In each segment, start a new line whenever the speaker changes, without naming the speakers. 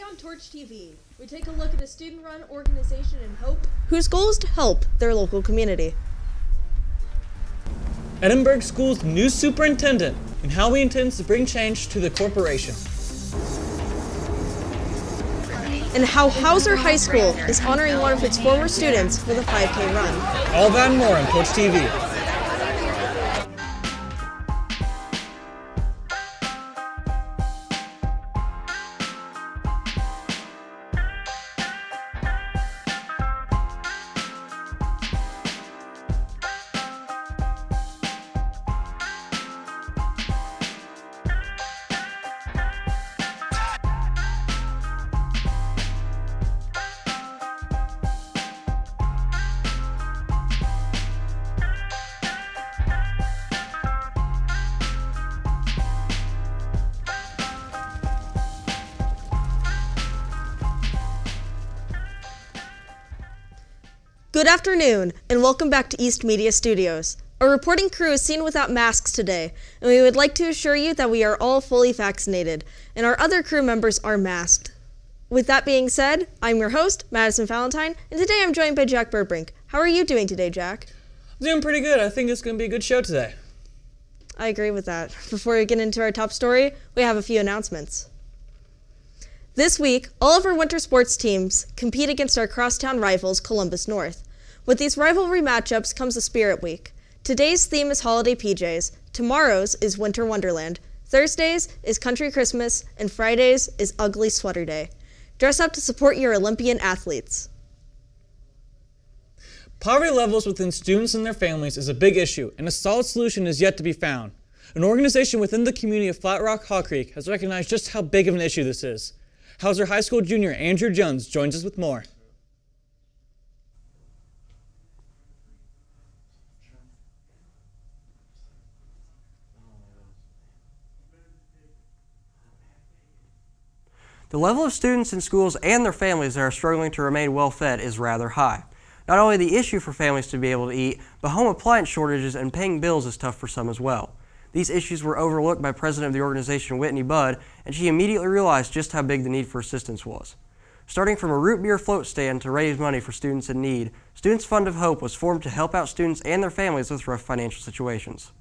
on Torch TV, we take a look at a student-run organization in Hope whose goal is to help their local community.
Edinburgh School's new superintendent and how he intends to bring change to the corporation.
And how Hauser High School is honoring one of its former students with a 5K run.
All that and more on Torch TV.
Good afternoon, and welcome back to East Media Studios. Our reporting crew is seen without masks today, and we would like to assure you that we are all fully vaccinated, and our other crew members are masked. With that being said, I'm your host, Madison Valentine, and today I'm joined by Jack Burbrink. How are you doing today, Jack?
I'm doing pretty good. I think it's going to be a good show today.
I agree with that. Before we get into our top story, we have a few announcements. This week, all of our winter sports teams compete against our crosstown rivals, Columbus North. With these rivalry matchups comes the Spirit Week. Today's theme is Holiday PJs, tomorrow's is Winter Wonderland, Thursdays is Country Christmas, and Fridays is Ugly Sweater Day. Dress up to support your Olympian athletes.
Poverty levels within students and their families is a big issue, and a solid solution is yet to be found. An organization within the community of Flat Rock Hall Creek has recognized just how big of an issue this is. Hauser High School junior Andrew Jones joins us with more.
The level of students in schools and their families that are struggling to remain well-fed is rather high. Not only the issue for families to be able to eat, but home appliance shortages and paying bills is tough for some as well. These issues were overlooked by President of the organization, Whitney Budd, and she immediately realized just how big the need for assistance was. Starting from a root beer float stand to raise money for students in need, Students Fund of Hope was formed to help out students and their families with rough financial situations.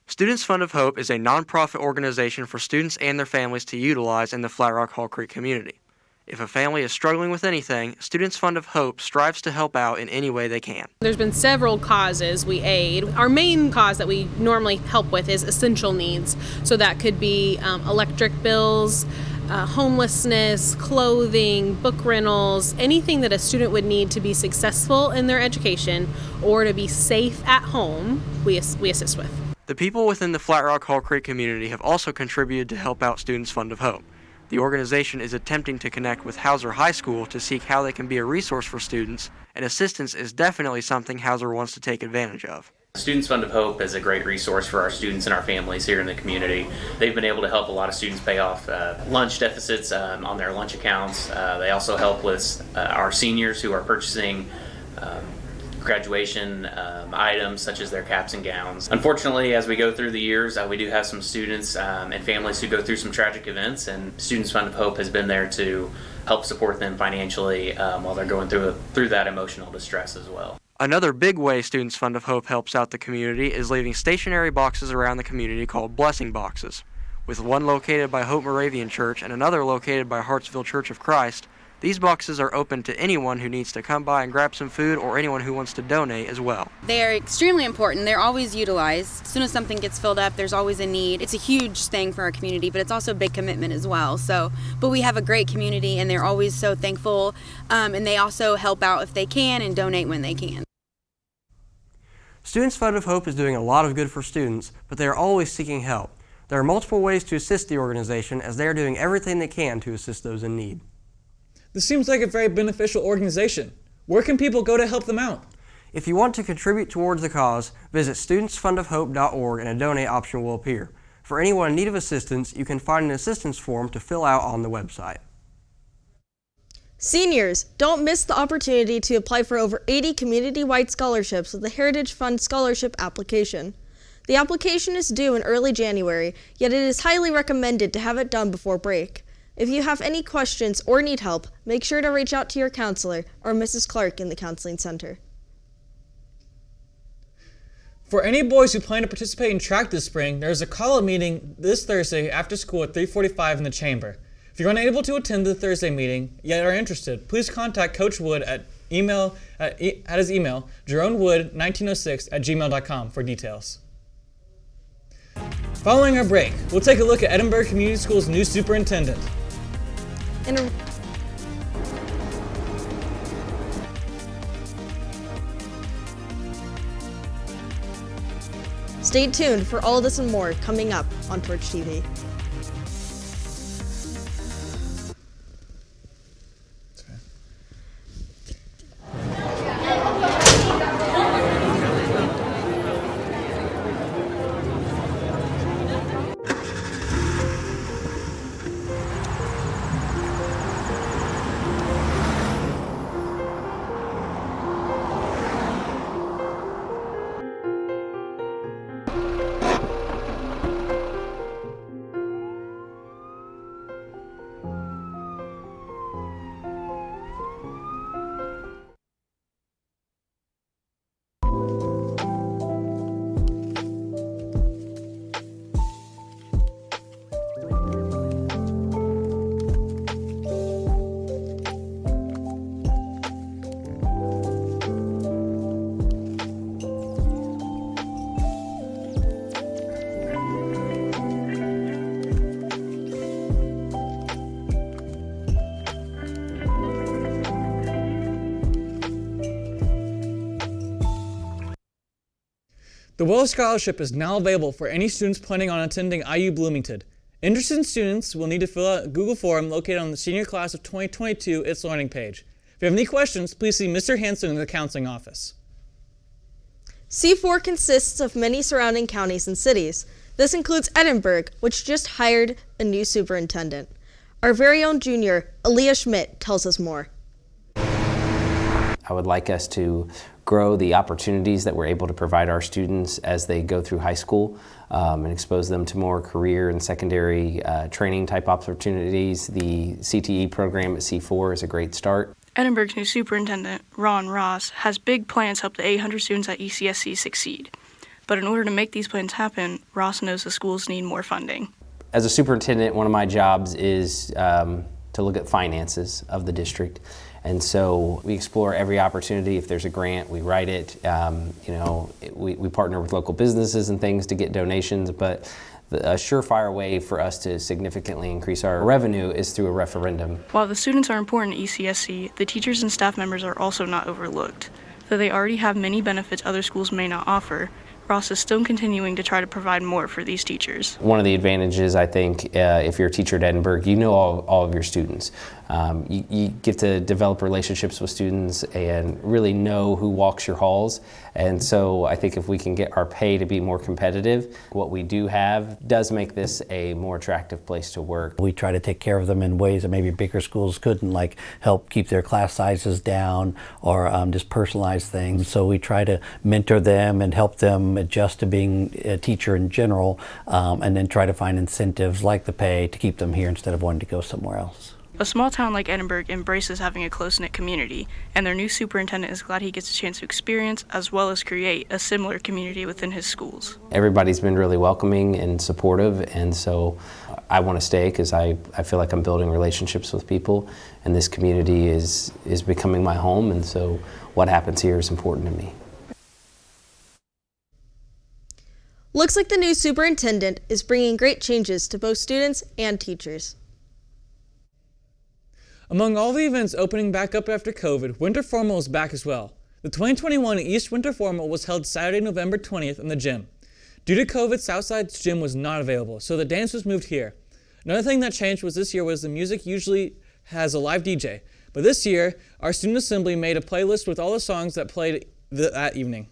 Students Fund of Hope is a nonprofit organization for students and their families to utilize in the Flat Rock Hall Creek community. If a family is struggling with anything, Students Fund of Hope strives to help out in any way they can.
There's been several causes we aid. Our main cause that we normally help with is essential needs. So that could be electric bills, homelessness, clothing, book rentals, anything that a student would need to be successful in their education or to be safe at home, we assist with.
The people within the Flat Rock Hall Creek community have also contributed to help out Students Fund of Hope. The organization is attempting to connect with Hauser High School to seek how they can be a resource for students, and assistance is definitely something Hauser wants to take advantage of.
Students Fund of Hope is a great resource for our students and our families here in the community. They've been able to help a lot of students pay off lunch deficits on their lunch accounts. They also help with our seniors who are purchasing graduation items such as their caps and gowns. Unfortunately, as we go through the years, we do have some students and families who go through some tragic events, and Students Fund of Hope has been there to help support them financially while they're going through that emotional distress as well.
Another big way Students Fund of Hope helps out the community is leaving stationary boxes around the community called blessing boxes. With one located by Hope Moravian Church and another located by Hartsville Church of Christ, these boxes are open to anyone who needs to come by and grab some food or anyone who wants to donate as well.
They are extremely important. They're always utilized. As soon as something gets filled up, there's always a need. It's a huge thing for our community, but it's also a big commitment as well. But we have a great community, and they're always so thankful, and they also help out if they can and donate when they can.
Students Fund of Hope is doing a lot of good for students, but they are always seeking help. There are multiple ways to assist the organization, as they are doing everything they can to assist those in need.
This seems like a very beneficial organization. Where can people go to help them out?
If you want to contribute towards the cause, visit studentsfundofhope.org and a donate option will appear. For anyone in need of assistance, you can find an assistance form to fill out on the website.
Seniors, don't miss the opportunity to apply for over 80 community-wide scholarships with the Heritage Fund Scholarship application. The application is due in early January, yet it is highly recommended to have it done before break. If you have any questions or need help, make sure to reach out to your counselor or Mrs. Clark in the Counseling Center.
For any boys who plan to participate in track this spring, there is a call-up meeting this Thursday after school at 3:45 in the chamber. If you're unable to attend the Thursday meeting, yet are interested, please contact Coach Wood at his email, jeronewood1906@gmail.com for details. Following our break, we'll take a look at Edinburg Community Schools' new superintendent.
Stay tuned for all this and more coming up on Torch TV.
The Wells Scholarship is now available for any students planning on attending IU Bloomington. Interested students will need to fill out a Google form located on the Senior Class of 2022 It's Learning page. If you have any questions, please see Mr. Hanson in the counseling office.
C4 consists of many surrounding counties and cities. This includes Edinburg, which just hired a new superintendent. Our very own junior, Aaliyah Schmidt, tells us more.
I would like us to grow the opportunities that we're able to provide our students as they go through high school and expose them to more career and secondary training type opportunities. The CTE program at C4 is a great start.
Edinburg's new superintendent, Ron Ross, has big plans to help the 800 students at ECSC succeed. But in order to make these plans happen, Ross knows the schools need more funding.
As a superintendent, one of my jobs is to look at finances of the district. And so we explore every opportunity. If there's a grant, we write it. We partner with local businesses and things to get donations, but a surefire way for us to significantly increase our revenue is through a referendum.
While the students are important at ECSC, the teachers and staff members are also not overlooked. Though they already have many benefits other schools may not offer, Ross is still continuing to try to provide more for these teachers.
One of the advantages, I think, if you're a teacher at Edinburg, you know all of your students. You get to develop relationships with students and really know who walks your halls. And so I think if we can get our pay to be more competitive, what we do have does make this a more attractive place to work.
We try to take care of them in ways that maybe bigger schools couldn't, like help keep their class sizes down or just personalize things. So we try to mentor them and help them adjust to being a teacher in general, and then try to find incentives like the pay to keep them here instead of wanting to go somewhere else.
A small town like Edinburg embraces having a close-knit community, and their new superintendent is glad he gets a chance to experience as well as create a similar community within his schools.
Everybody's been really welcoming and supportive, and so I want to stay because I feel like I'm building relationships with people, and this community is becoming my home, and so what happens here is important to me.
Looks like the new superintendent is bringing great changes to both students and teachers.
Among all the events opening back up after COVID, Winter Formal is back as well. The 2021 East Winter Formal was held Saturday, November 20th in the gym. Due to COVID, Southside's gym was not available, so the dance was moved here. Another thing that changed this year was the music usually has a live DJ, but this year, our student assembly made a playlist with all the songs that played that evening.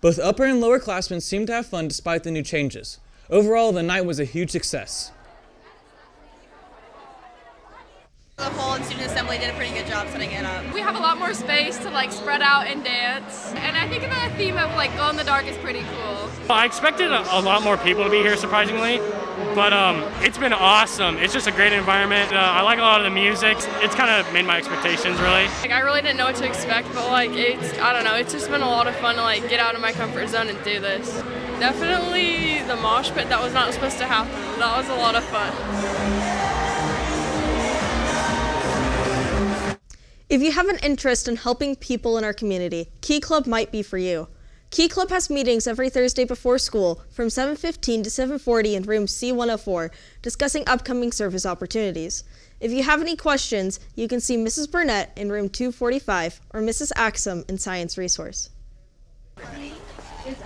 Both upper and lower classmen seemed to have fun despite the new changes. Overall, the night was a huge success.
The whole student assembly definitely did a pretty good job setting it up.
We have a lot more space to like spread out and dance. And I think the theme of like glow in the dark is pretty cool.
I expected a lot more people to be here, surprisingly, but it's been awesome. It's just a great environment. I like a lot of the music. It's kind of made my expectations, really.
Like I really didn't know what to expect, but like I don't know, it's just been a lot of fun to like get out of my comfort zone and do this. Definitely the mosh pit that was not supposed to happen. That was a lot of fun.
If you have an interest in helping people in our community, Key Club might be for you. Key Club has meetings every Thursday before school from 7:15 to 7:40 in room C104, discussing upcoming service opportunities. If you have any questions, you can see Mrs. Burnett in room 245 or Mrs. Axum in Science Resource.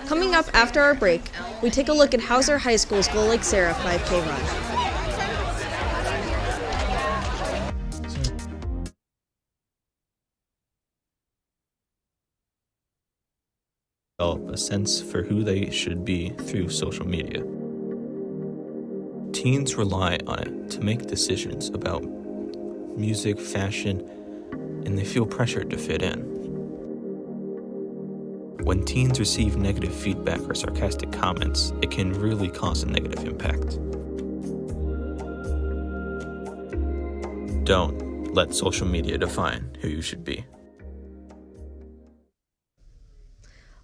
Coming up after our break, we take a look at Hauser High School's Glow Lake Sarah 5K run.
Develop a sense for who they should be through social media. Teens rely on it to make decisions about music, fashion, and they feel pressured to fit in. When teens receive negative feedback or sarcastic comments, it can really cause a negative impact. Don't let social media define who you should be.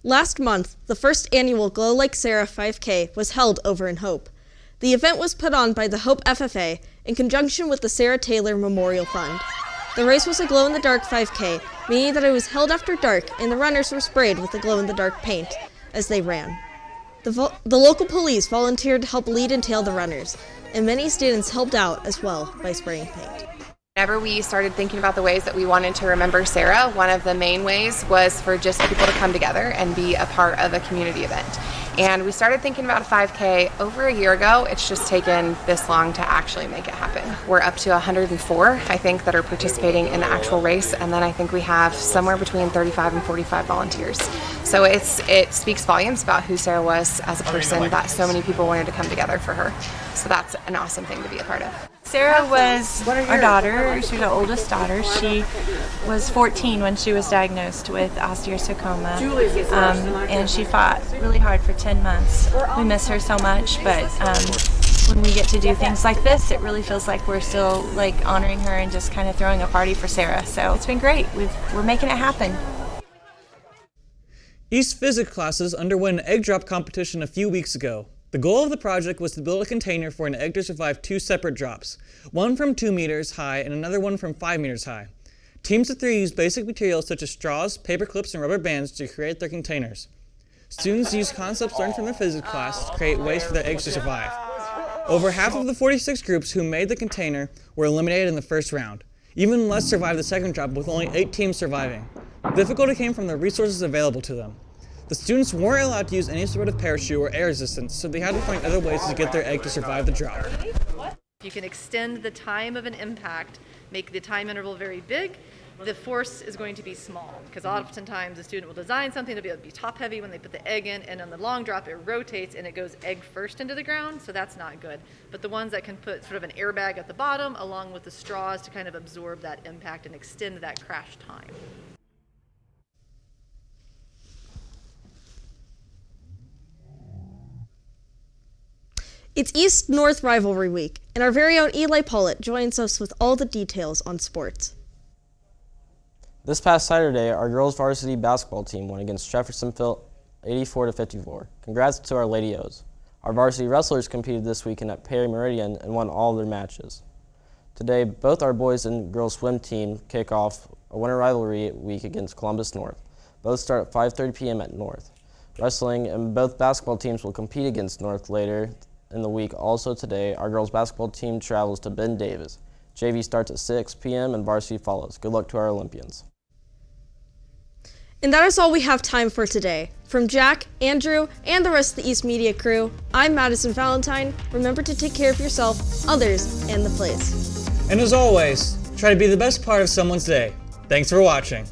Last month, the first annual Glow Lake Sarah 5K was held over in Hope. The event was put on by the Hope FFA in conjunction with the Sarah Taylor Memorial Fund. The race was a glow-in-the-dark 5K, meaning that it was held after dark and the runners were sprayed with the glow-in-the-dark paint as they ran. The local police volunteered to help lead and tail the runners, and many students helped out as well by spraying paint.
Whenever we started thinking about the ways that we wanted to remember Sarah, one of the main ways was for just people to come together and be a part of a community event. And we started thinking about a 5K over a year ago. It's just taken this long to actually make it happen. We're up to 104, I think, that are participating in the actual race, and then I think we have somewhere between 35 and 45 volunteers. So it speaks volumes about who Sarah was as a person, that so many people wanted to come together for her. So that's an awesome thing to be a part of.
Sarah was our daughter. She's our oldest daughter. She was 14 when she was diagnosed with osteosarcoma, and she fought really hard for 10 months. We miss her so much, but when we get to do things like this, it really feels like we're still like honoring her and just kind of throwing a party for Sarah. So it's been great. We're making it happen.
East Physics classes underwent an egg drop competition a few weeks ago. The goal of the project was to build a container for an egg to survive 2 separate drops, one from 2 meters high and another one from 5 meters high. Teams of 3 used basic materials such as straws, paper clips, and rubber bands to create their containers. Students used concepts learned from their physics class to create ways for their eggs to survive. Over half of the 46 groups who made the container were eliminated in the first round. Even less survived the second drop, with only 8 teams surviving. The difficulty came from the resources available to them. The students weren't allowed to use any sort of parachute or air resistance, so they had to find other ways to get their egg to survive the drop.
You can extend the time of an impact, make the time interval very big. The force is going to be small, because oftentimes a student will design something to be able to be top heavy when they put the egg in, and on the long drop it rotates and it goes egg first into the ground, so that's not good. But the ones that can put sort of an airbag at the bottom along with the straws to kind of absorb that impact and extend that crash time.
It's East-North Rivalry Week, and our very own Eli Paulett joins us with all the details on sports.
This past Saturday, our girls varsity basketball team won against Jeffersonville 84-54. Congrats to our Lady O's. Our varsity wrestlers competed this weekend at Perry Meridian and won all their matches. Today, both our boys and girls swim team kick off a winter rivalry week against Columbus North. Both start at 5:30 p.m. at North. Wrestling and both basketball teams will compete against North later in the week. Also today, our girls basketball team travels to Ben Davis. JV starts at 6 p.m. and varsity follows. Good luck to our Olympians.
And that is all we have time for today. From Jack, Andrew, and the rest of the East Media crew, I'm Madison Valentine. Remember to take care of yourself, others, and the place.
And as always, try to be the best part of someone's day. Thanks for watching.